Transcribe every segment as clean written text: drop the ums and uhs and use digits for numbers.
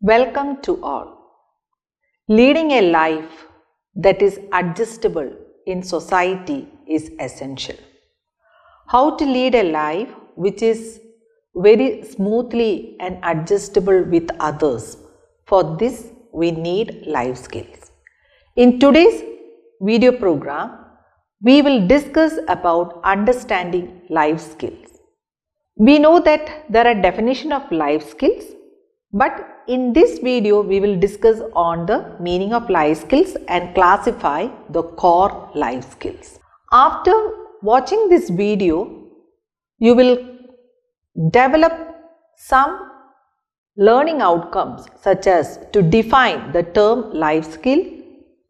Welcome to all. Leading a life that is adjustable in society is essential. How to lead a life which is very smoothly and adjustable with others? For this, we need life skills. In today's video program, we will discuss about understanding life skills. We know that there are definitions of life skills, but in this video, we will discuss on the meaning of life skills and classify the core life skills. After watching this video, you will develop some learning outcomes such as to define the term life skill,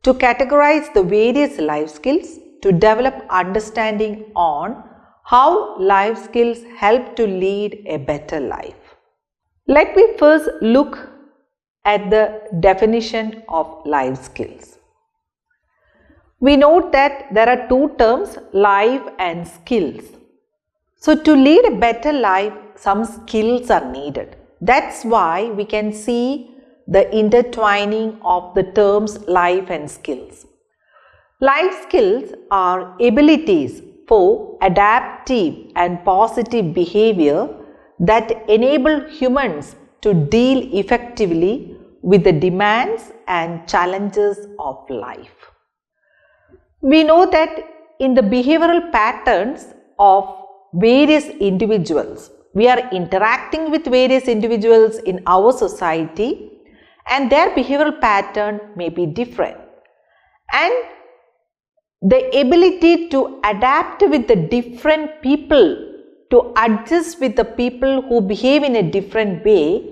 to categorize the various life skills, to develop understanding on how life skills help to lead a better life. Let me first look at the definition of life skills. We note that there are two terms, life and skills. So to lead a better life, some skills are needed. That's why we can see the intertwining of the terms life and skills. Life skills are abilities for adaptive and positive behavior that enable humans to deal effectively with the demands and challenges of life. We know that in the behavioral patterns of various individuals, we are interacting with various individuals in our society and their behavioral pattern may be different. And the ability to adapt with the different people, to adjust with the people who behave in a different way,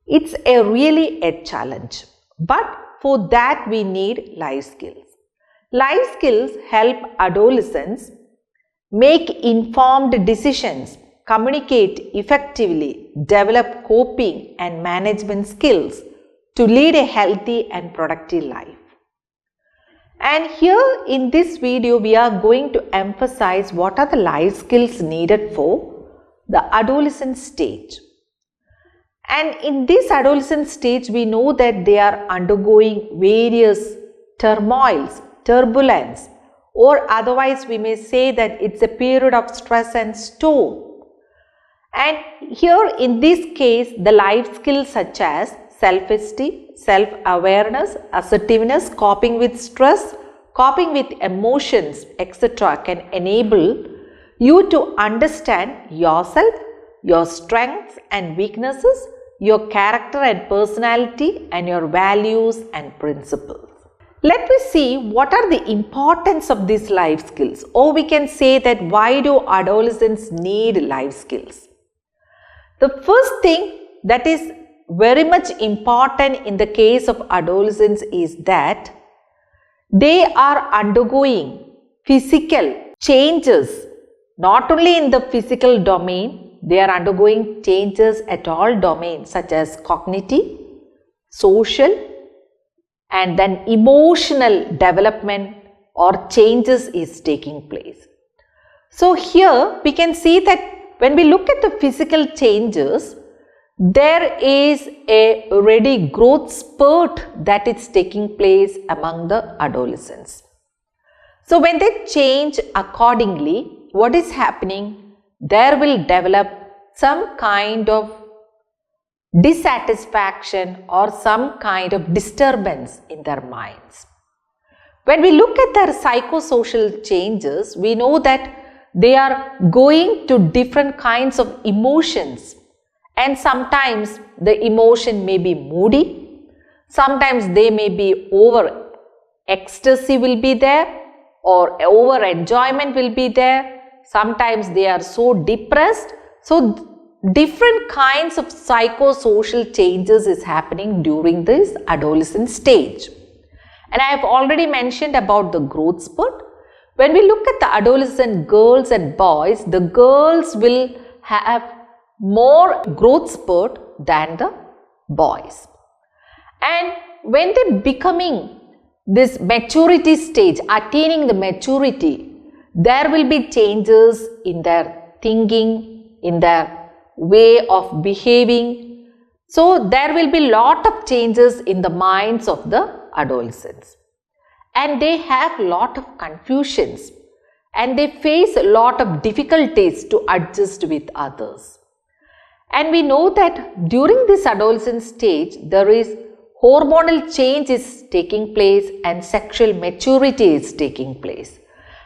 it's really a challenge. But for that we need life skills. Life skills help adolescents make informed decisions, communicate effectively, develop coping and management skills to lead a healthy and productive life. And here in this video, we are going to emphasize what are the life skills needed for the adolescent stage. And in this adolescent stage, we know that they are undergoing various turmoils, turbulence, or otherwise we may say that it's a period of stress and storm. And here in this case, the life skills such as self-esteem, self-awareness, assertiveness, coping with stress, coping with emotions, etc. can enable you to understand yourself, your strengths and weaknesses, your character and personality, and your values and principles. Let me see what are the importance of these life skills, or we can say that why do adolescents need life skills? The first thing that is very much important in the case of adolescents is that they are undergoing physical changes, not only in the physical domain, they are undergoing changes at all domains such as cognitive, social, and then emotional development or changes is taking place. So here we can see that when we look at the physical changes, there is a ready growth spurt that is taking place among the adolescents. So when they change accordingly, what is happening? There will develop some kind of dissatisfaction or some kind of disturbance in their minds. When we look at their psychosocial changes, we know that they are going to different kinds of emotions. And sometimes the emotion may be moody, sometimes they may be over ecstasy will be there or over enjoyment will be there, sometimes they are so depressed. So different kinds of psychosocial changes is happening during this adolescent stage. And I have already mentioned about the growth spurt. When we look at the adolescent girls and boys, the girls will have more growth spurt than the boys. And when they becoming this maturity stage, attaining the maturity, there will be changes in their thinking, in their way of behaving. So there will be lot of changes in the minds of the adolescents, and they have lot of confusions, and they face a lot of difficulties to adjust with others. And we know that during this adolescent stage, there is hormonal change is taking place and sexual maturity is taking place.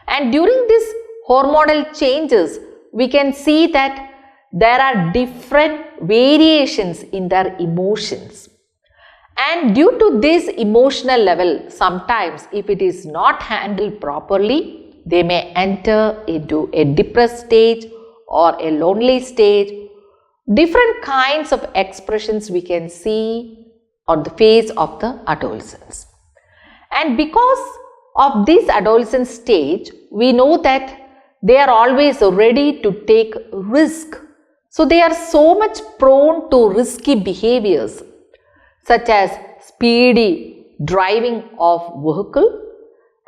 And during these hormonal changes, we can see that there are different variations in their emotions. And due to this emotional level, sometimes if it is not handled properly, they may enter into a depressed stage or a lonely stage. Different kinds of expressions we can see on the face of the adolescents. And because of this adolescent stage, we know that they are always ready to take risk. So they are so much prone to risky behaviors such as speedy driving of vehicle,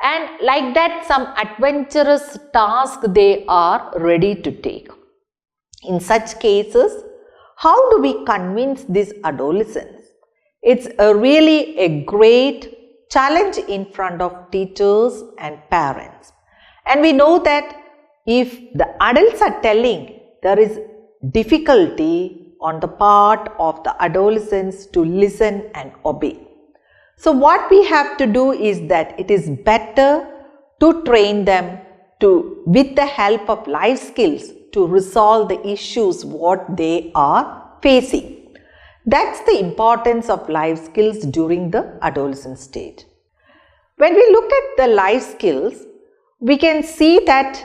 and like that some adventurous task they are ready to take. In such cases, how do we convince these adolescents? It's really a great challenge in front of teachers and parents. And we know that if the adults are telling, there is difficulty on the part of the adolescents to listen and obey. So what we have to do is that it is better to train them to, with the help of life skills, to resolve the issues what they are facing. That's the importance of life skills during the adolescent stage. When we look at the life skills, we can see that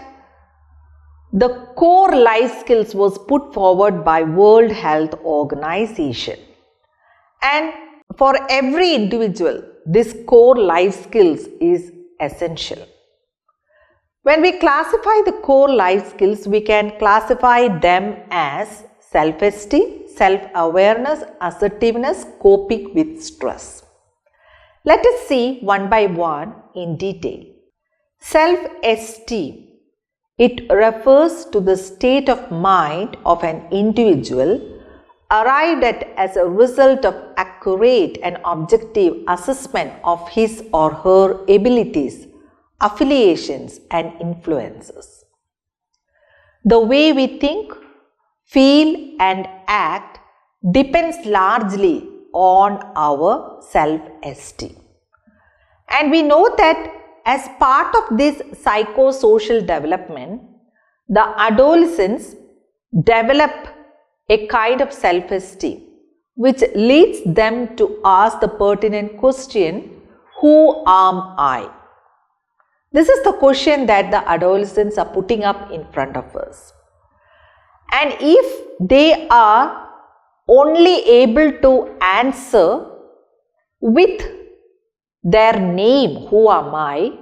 the core life skills was put forward by World Health Organization. And for every individual, this core life skills is essential. When we classify the core life skills, we can classify them as self-esteem, self-awareness, assertiveness, coping with stress. Let us see one by one in detail. Self-esteem. It refers to the state of mind of an individual arrived at as a result of accurate and objective assessment of his or her abilities, affiliations and influences. The way we think, feel and act depends largely on our self-esteem. And we know that as part of this psychosocial development, the adolescents develop a kind of self-esteem which leads them to ask the pertinent question, who am I? This is the question that the adolescents are putting up in front of us. And if they are only able to answer with their name, who am I,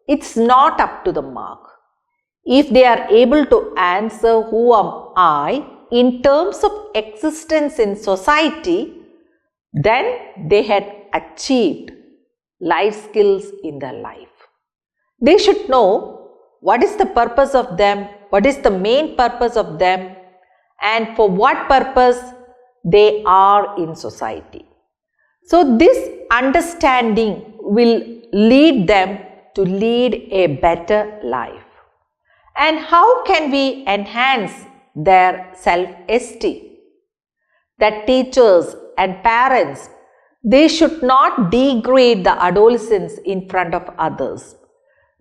it's not up to the mark. If they are able to answer who am I in terms of existence in society, then they had achieved life skills in their life. They should know what is the purpose of them, what is the main purpose of them, and for what purpose they are in society. So this understanding will lead them to lead a better life. And how can we enhance their self-esteem? That teachers and parents, they should not degrade the adolescents in front of others.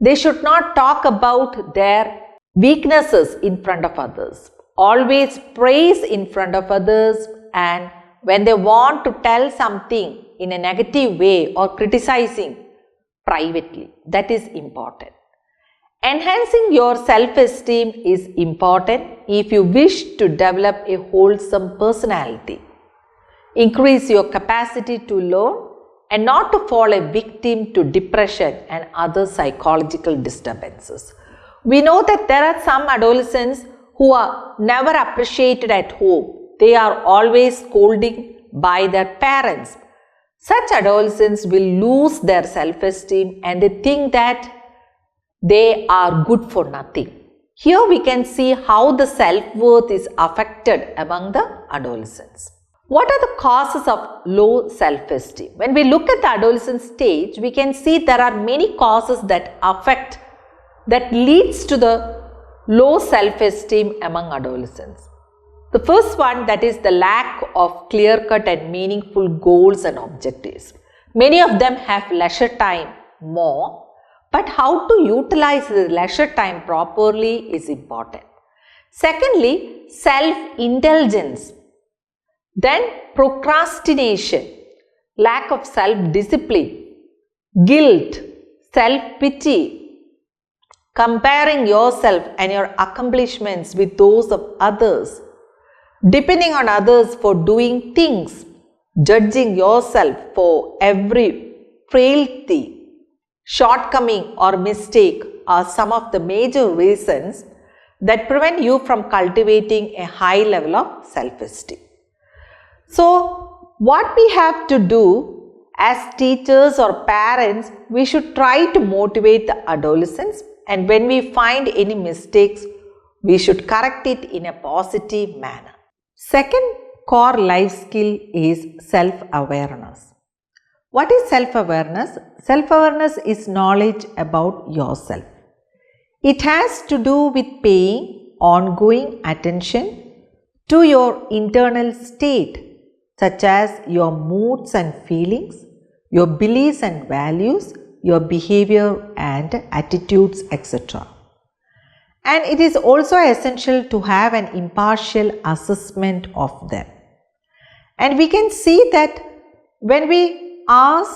They should not talk about their weaknesses in front of others. Always praise in front of others, and when they want to tell something in a negative way or criticizing privately, that is important. Enhancing your self-esteem is important if you wish to develop a wholesome personality. Increase your capacity to learn and not to fall a victim to depression and other psychological disturbances. We know that there are some adolescents who are never appreciated at home. They are always scolding by their parents. Such adolescents will lose their self-esteem and they think that they are good for nothing. Here we can see how the self-worth is affected among the adolescents. What are the causes of low self-esteem? When we look at the adolescent stage, we can see there are many causes that leads to the low self-esteem among adolescents. The first one, that is the lack of clear-cut and meaningful goals and objectives. Many of them have leisure time more, but how to utilize the leisure time properly is important. Secondly, self-indulgence. Then procrastination, lack of self-discipline, guilt, self-pity, comparing yourself and your accomplishments with those of others, depending on others for doing things, judging yourself for every frailty, shortcoming or mistake are some of the major reasons that prevent you from cultivating a high level of self-esteem. So, what we have to do as teachers or parents, we should try to motivate the adolescents, and when we find any mistakes, we should correct it in a positive manner. Second core life skill is self-awareness. What is self-awareness? Self-awareness is knowledge about yourself. It has to do with paying ongoing attention to your internal state, such as your moods and feelings, your beliefs and values, your behavior and attitudes, etc. And it is also essential to have an impartial assessment of them. And we can see that when we ask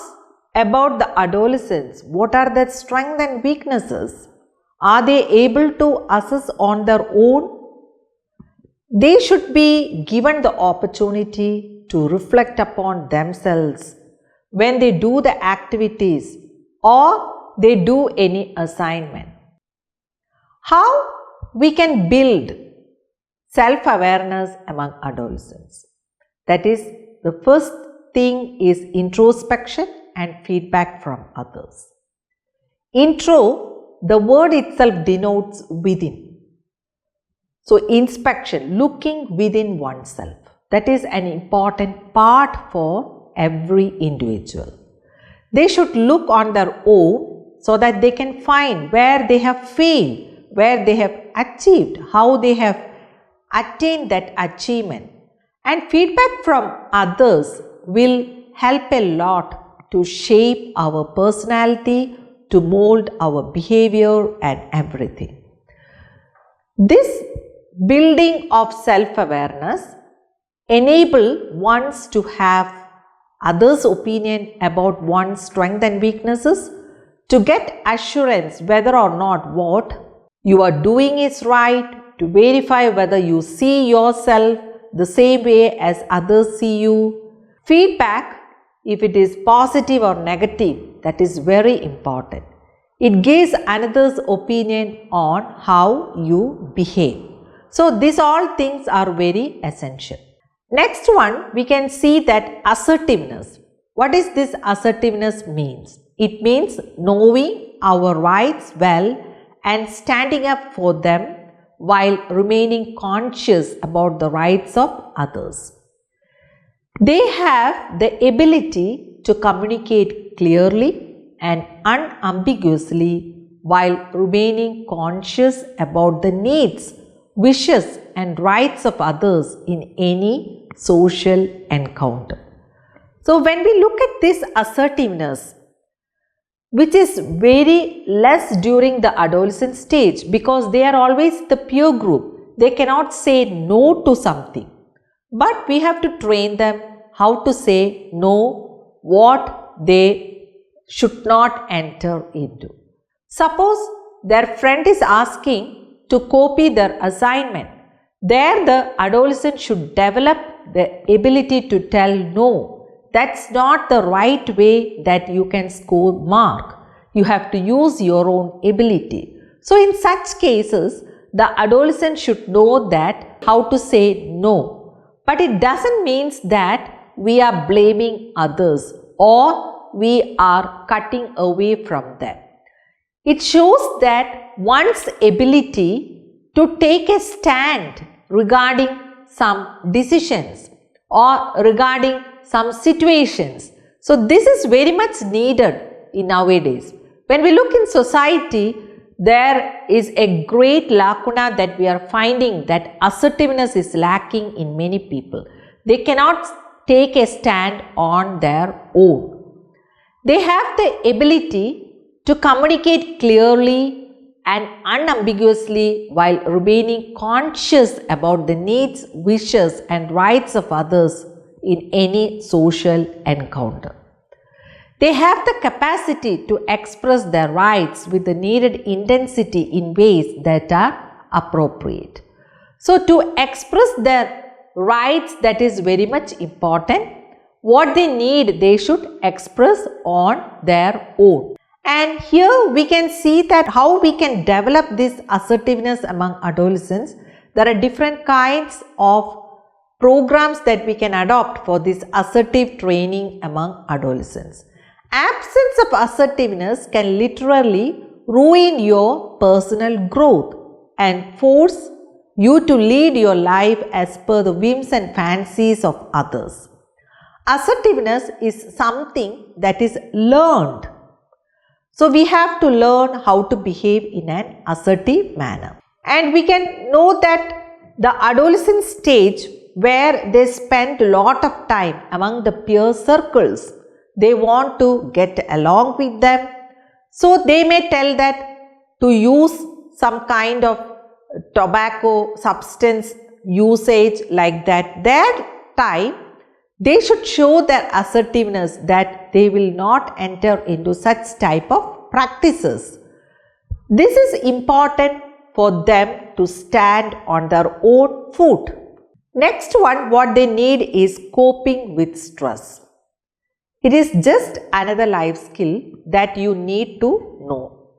about the adolescents, what are their strengths and weaknesses? Are they able to assess on their own? They should be given the opportunity to reflect upon themselves when they do the activities or they do any assignment. How we can build self-awareness among adolescents? That is, the first thing is introspection and feedback from others. Intro, the word itself denotes within. So, inspection, looking within oneself. That is an important part for every individual. They should look on their own so that they can find where they have failed, where they have achieved, how they have attained that achievement. And feedback from others will help a lot to shape our personality, to mold our behavior and everything. This building of self-awareness enable ones to have others' opinion about one's strengths and weaknesses, to get assurance whether or not what you are doing is right, to verify whether you see yourself the same way as others see you. Feedback, if it is positive or negative, that is very important. It gives another's opinion on how you behave. So, these all things are very essential. Next one, we can see that assertiveness. What is this assertiveness means? It means knowing our rights well and standing up for them while remaining conscious about the rights of others. They have the ability to communicate clearly and unambiguously while remaining conscious about the needs, wishes and rights of others in any social encounter. So, when we look at this assertiveness, which is very less during the adolescent stage, because they are always the peer group, they cannot say no to something, but we have to train them how to say no, what they should not enter into. Suppose their friend is asking to copy their assignment. There the adolescent should develop the ability to tell no. That's not the right way that you can score mark. You have to use your own ability. So, in such cases, the adolescent should know that how to say no. But it doesn't mean that we are blaming others or we are cutting away from them. It shows that one's ability to take a stand regarding some decisions or regarding some situations. So this is very much needed in nowadays. When we look in society, there is a great lacuna that we are finding, that assertiveness is lacking in many people. They cannot take a stand on their own. They have the ability to communicate clearly and unambiguously while remaining conscious about the needs, wishes and rights of others in any social encounter. They have the capacity to express their rights with the needed intensity in ways that are appropriate. So to express their rights, that is very much important. What they need, they should express on their own. And here we can see that how we can develop this assertiveness among adolescents. There are different kinds of programs that we can adopt for this assertive training among adolescents. Absence of assertiveness can literally ruin your personal growth and force you to lead your life as per the whims and fancies of others. Assertiveness is something that is learned. So we have to learn how to behave in an assertive manner. And we can know that the adolescent stage, where they spend a lot of time among the peer circles, they want to get along with them. So they may tell that to use some kind of tobacco substance usage like that. That time they should show their assertiveness that they will not enter into such type of practices. This is important for them to stand on their own foot. Next one, what they need is coping with stress. It is just another life skill that you need to know.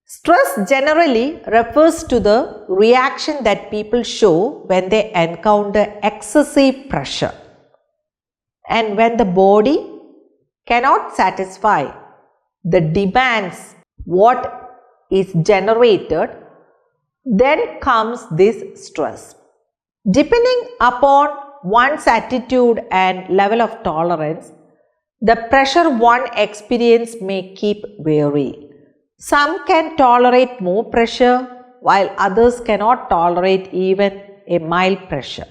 Stress generally refers to the reaction that people show when they encounter excessive pressure. And when the body cannot satisfy the demands what is generated, then comes this stress. Depending upon one's attitude and level of tolerance, the pressure one experiences may keep vary. Some can tolerate more pressure, while others cannot tolerate even a mild pressure.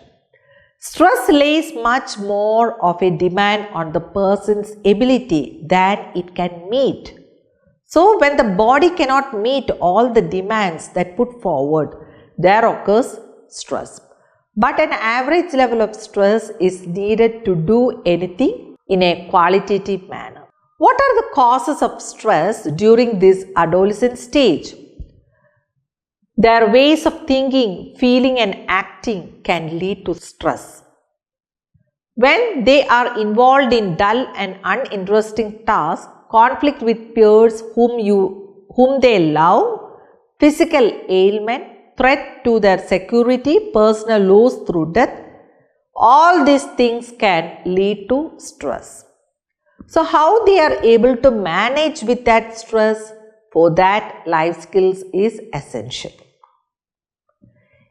Stress lays much more of a demand on the person's ability than it can meet. So when the body cannot meet all the demands that put forward, there occurs stress. But an average level of stress is needed to do anything in a qualitative manner. What are the causes of stress during this adolescent stage? Their ways of thinking, feeling and acting can lead to stress. When they are involved in dull and uninteresting tasks, conflict with peers whom they love, physical ailment, threat to their security, personal loss through death, all these things can lead to stress. So how they are able to manage with that stress, for that life skills is essential.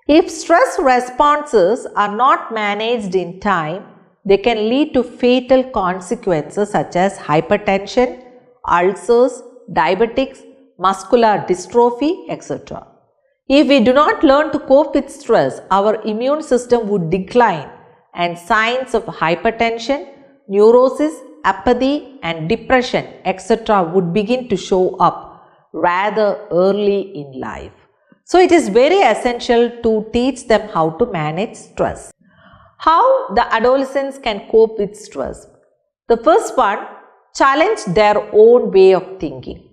If stress responses are not managed in time, they can lead to fatal consequences such as hypertension, ulcers, diabetics, muscular dystrophy, etc. If we do not learn to cope with stress, our immune system would decline and signs of hypertension, neurosis, apathy and depression, etc. would begin to show up rather early in life. So it is very essential to teach them how to manage stress. How the adolescents can cope with stress? The first one, challenge their own way of thinking.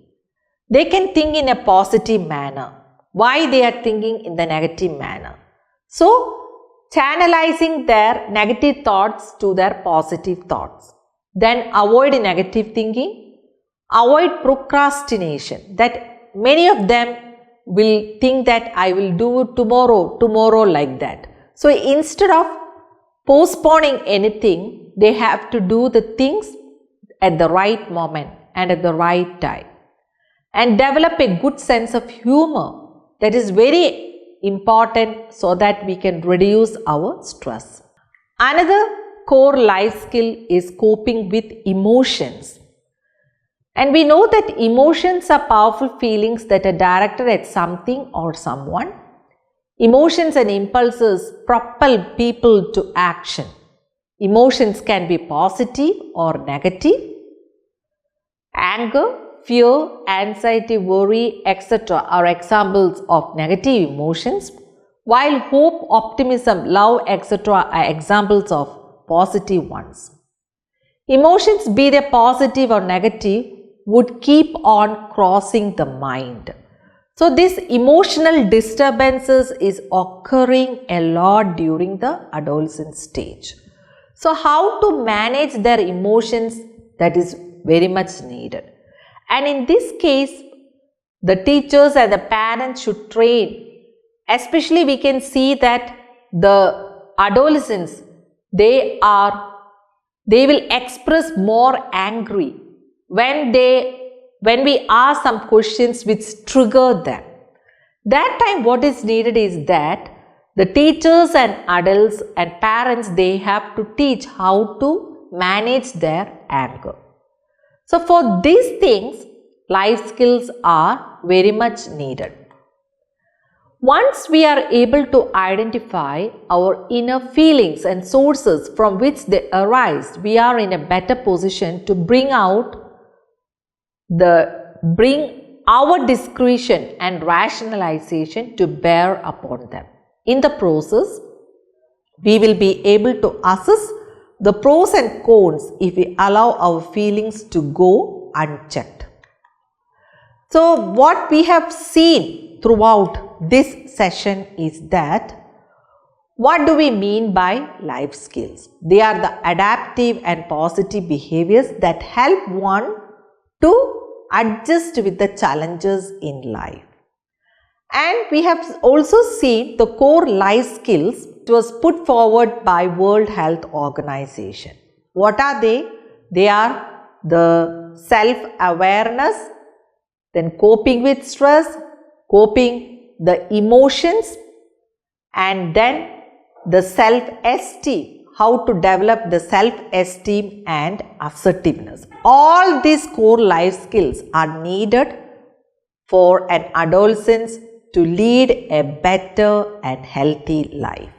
They can think in a positive manner. Why they are thinking in the negative manner? So, channelizing their negative thoughts to their positive thoughts. Then avoid negative thinking. Avoid procrastination. That many of them will think that I will do it tomorrow like that. So instead of postponing anything, they have to do the things at the right moment and at the right time. And develop a good sense of humor. That is very important so that we can reduce our stress. Another core life skill is coping with emotions. And we know that emotions are powerful feelings that are directed at something or someone. Emotions and impulses propel people to action. Emotions can be positive or negative. Anger, fear, anxiety, worry, etc. are examples of negative emotions, while hope, optimism, love, etc. are examples of positive ones. Emotions, be they positive or negative, would keep on crossing the mind. So this emotional disturbances is occurring a lot during the adolescent stage. So how to manage their emotions, that is very much needed. And in this case, the teachers and the parents should train. Especially we can see that the adolescents, they will express more angry when we ask some questions which trigger them. That time what is needed is that the teachers and adults and parents, they have to teach how to manage their anger. So for these things, life skills are very much needed. Once we are able to identify our inner feelings and sources from which they arise, we are in a better position to bring our discretion and rationalization to bear upon them. In the process, we will be able to assess the pros and cons if we allow our feelings to go unchecked. So what we have seen throughout this session is that what do we mean by life skills? They are the adaptive and positive behaviors that help one to adjust with the challenges in life. And we have also seen the core life skills which was put forward by World Health Organization. What are they? They are the self-awareness, then coping with stress, coping the emotions, and then the self-esteem, how to develop the self-esteem and assertiveness. All these core life skills are needed for an adolescent to lead a better and healthy life.